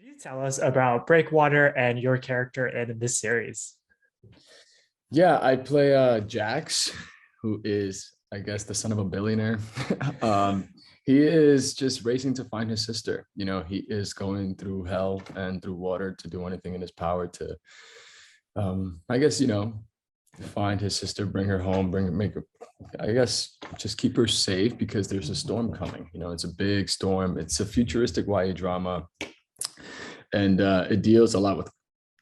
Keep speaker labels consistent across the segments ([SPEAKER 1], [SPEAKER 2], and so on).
[SPEAKER 1] Can you tell us about Breakwater and your character in this series?
[SPEAKER 2] Yeah, I play Jax, who is, I guess, the son of a billionaire. um, he is just racing to find his sister. He is going through hell and through water to do anything in his power to, I guess, find his sister, bring her home, make her, I guess, just keep her safe because there's a storm coming. It's a big storm. It's a futuristic YA drama, and it deals a lot with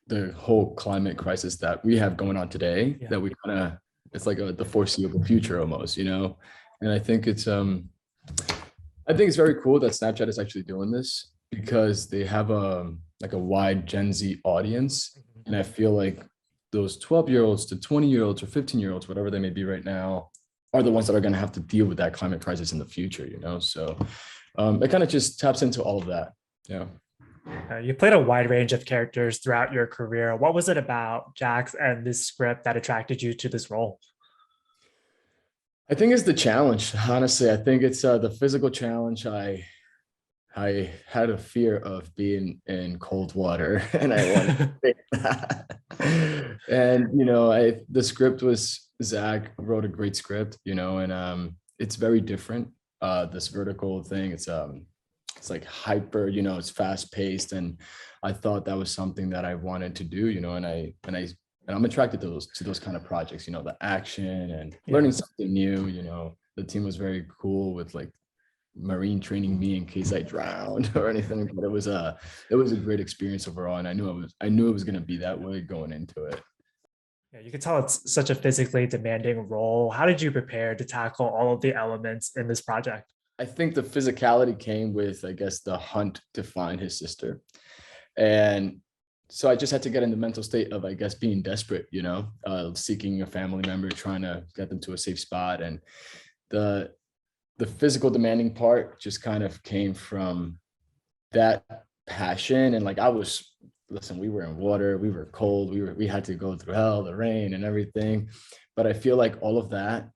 [SPEAKER 2] the whole climate crisis that we have going on today.
[SPEAKER 1] Yeah.
[SPEAKER 2] That we kind of, it's like the foreseeable future almost. And I think it's very cool that Snapchat is actually doing this because they have a wide Gen Z audience, and I feel like those 12-year-olds to 20-year-olds or 15-year-olds, whatever they may be right now, are the ones that are going to have to deal with that climate crisis in the future. So it kind of just taps into all of that. Yeah.
[SPEAKER 1] You played a wide range of characters throughout your career. What was it about Jax and this script that attracted you to this role?
[SPEAKER 2] I think it's the challenge. Honestly, I think it's the physical challenge. I had a fear of being in cold water, and I wanted to say that. And the script was, Zach wrote a great script, and it's very different. This vertical thing, it's like hyper, it's fast paced, and I thought that was something that I wanted to do, and I'm attracted to those kind of projects, the action and learning something new. The team was very cool with like marine training me in case I drowned or anything, but it was a great experience overall, and I knew it was going to be that way going into it.
[SPEAKER 1] Yeah, you can tell it's such a physically demanding role. How did you prepare to tackle all of the elements in this project?
[SPEAKER 2] I think the physicality came with, I guess, the hunt to find his sister. And so I just had to get in the mental state of, I guess, being desperate, seeking a family member, trying to get them to a safe spot. And the physical demanding part just kind of came from that passion. And like, listen, we were in water, we were cold, we had to go through hell, the rain and everything. But I feel like all of that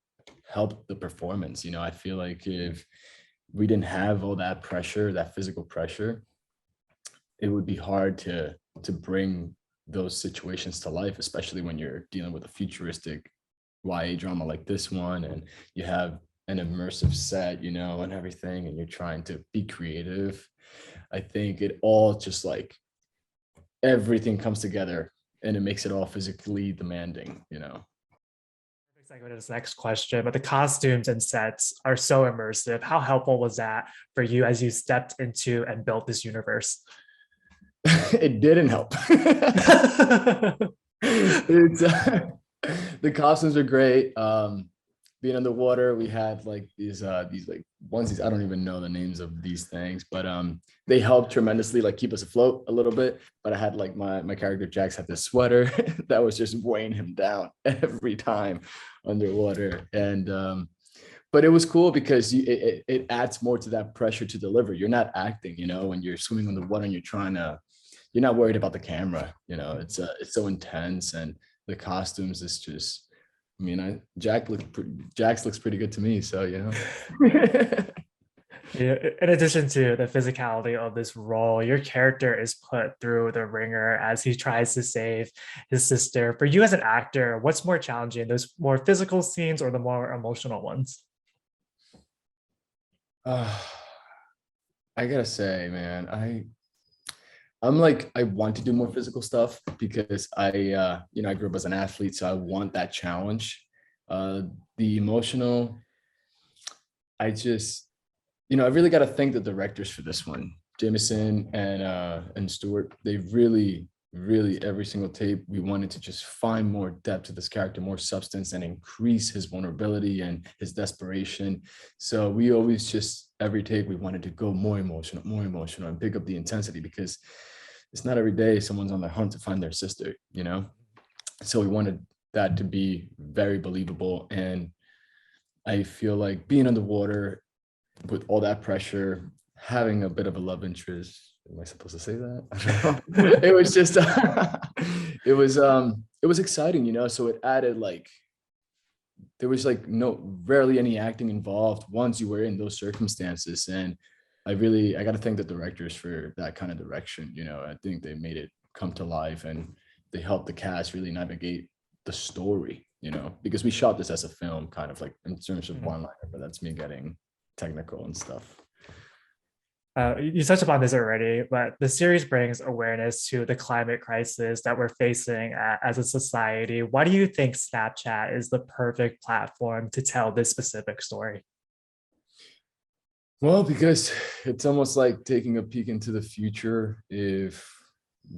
[SPEAKER 2] helped the performance. I feel like if we didn't have all that pressure, that physical pressure, it would be hard to bring those situations to life, especially when you're dealing with a futuristic YA drama like this one, and you have an immersive set, and everything, and you're trying to be creative. I think it all just like everything comes together, and it makes it all physically demanding.
[SPEAKER 1] Segue to this next question, but the costumes and sets are so immersive. How helpful was that for you as you stepped into and built this universe?
[SPEAKER 2] It didn't help. It's the costumes are great. Being underwater, we had like these like onesies. I don't even know the names of these things, but they helped tremendously, like keep us afloat a little bit. But I had like my character Jax had this sweater that was just weighing him down every time underwater. And but it was cool because it adds more to that pressure to deliver. You're not acting, when you're swimming in the water and you're not worried about the camera. It's so intense, and the costumes is just, I mean, Jax looks pretty good to me. So,
[SPEAKER 1] Yeah, in addition to the physicality of this role, your character is put through the ringer as he tries to save his sister. For you as an actor, what's more challenging, those more physical scenes or the more emotional ones?
[SPEAKER 2] I gotta say, man, I'm like, I want to do more physical stuff because I grew up as an athlete, so I want that challenge. The emotional, I just, I really got to thank the directors for this one, Jameson and Stewart. They really, really, every single tape, we wanted to just find more depth to this character, more substance, and increase his vulnerability and his desperation. So we always just, every take, we wanted to go more emotional, and pick up the intensity, because it's not every day someone's on the hunt to find their sister, So we wanted that to be very believable. And I feel like being underwater with all that pressure, having a bit of a love interest, am I supposed to say that? I don't know. It was just, it was exciting, so it added like, there was like rarely any acting involved once you were in those circumstances. And I got to thank the directors for that kind of direction. I think they made it come to life, and they helped the cast really navigate the story, because we shot this as a film, kind of like in terms of
[SPEAKER 1] Mhm.
[SPEAKER 2] one liner, but that's me getting technical and stuff.
[SPEAKER 1] You touched upon this already, but the series brings awareness to the climate crisis that we're facing as a society. Why do you think Snapchat is the perfect platform to tell this specific story?
[SPEAKER 2] Well, because it's almost like taking a peek into the future if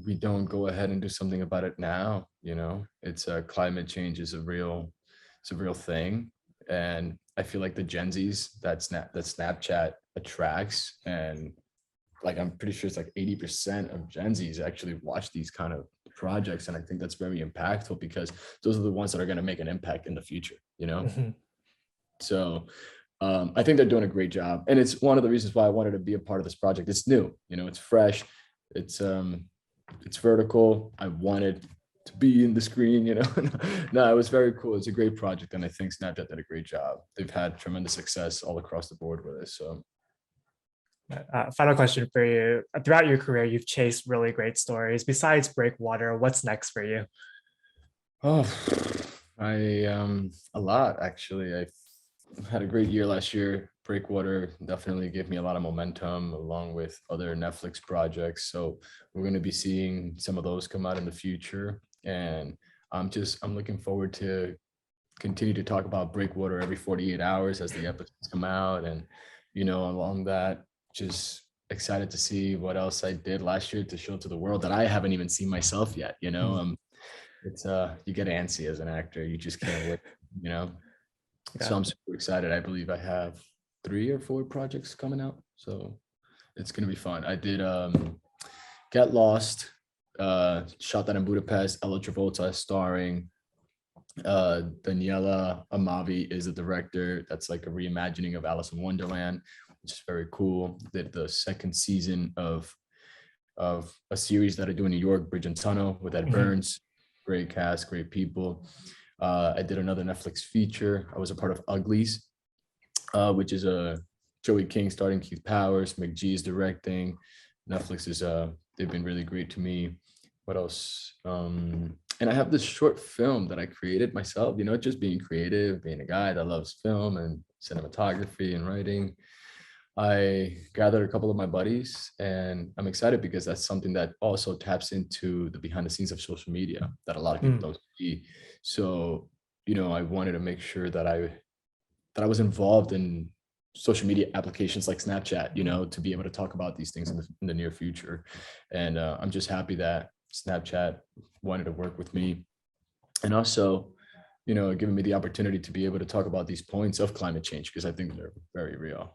[SPEAKER 2] we don't go ahead and do something about it now. It's climate change is it's a real thing. And I feel like the Gen Zs that Snapchat attracts, and like I'm pretty sure it's like 80% of Gen Zs actually watch these kind of projects. And I think that's very impactful because those are the ones that are going to make an impact in the future.
[SPEAKER 1] Mhm.
[SPEAKER 2] So I think they're doing a great job, and it's one of the reasons why I wanted to be a part of this project. It's new, it's fresh, it's vertical. I wanted to be in the screen. No, it was very cool. It's a great project, and I think Snapchat did a great job. They've had tremendous success all across the board with it. So,
[SPEAKER 1] Final question for you. Throughout your career, you've chased really great stories. Besides Breakwater, what's next for you?
[SPEAKER 2] oh, I a lot actually. I had a great year last year. Breakwater definitely gave me a lot of momentum along with other Netflix projects. So we're going to be seeing some of those come out in the future. And I'm looking forward to continue to talk about Breakwater every 48 hours as the episodes come out. And, along that, just excited to see what else I did last year to show to the world that I haven't even seen myself yet.
[SPEAKER 1] Mhm.
[SPEAKER 2] It's you get antsy as an actor. You just can't wait, you know.
[SPEAKER 1] Yeah.
[SPEAKER 2] So I'm super excited. I believe I have 3 or 4 projects coming out. So it's gonna be fun. I did Get Lost, shot that in Budapest. Ella Travolta starring. Daniela Amavi is the director. That's like a reimagining of Alice in Wonderland, which is very cool. Did the second season of a series that I do in New York, Bridge and Tunnel, with Ed
[SPEAKER 1] Mhm.
[SPEAKER 2] Burns. Great cast, great people. I did another Netflix feature. I was a part of Uglies, which is a Joey King starring Keith Powers. McGee is directing. Netflix is they've been really great to me. What else? And I have this short film that I created myself. Just being creative, being a guy that loves film and cinematography and writing. I gathered a couple of my buddies, and I'm excited because that's something that also taps into the behind the scenes of social media that a lot of people
[SPEAKER 1] Mm.
[SPEAKER 2] don't see. So, I wanted to make sure that I was involved in social media applications like Snapchat, to be able to talk about these things in the near future. And I'm just happy that Snapchat wanted to work with me, and also, giving me the opportunity to be able to talk about these points of climate change because I think they're very real.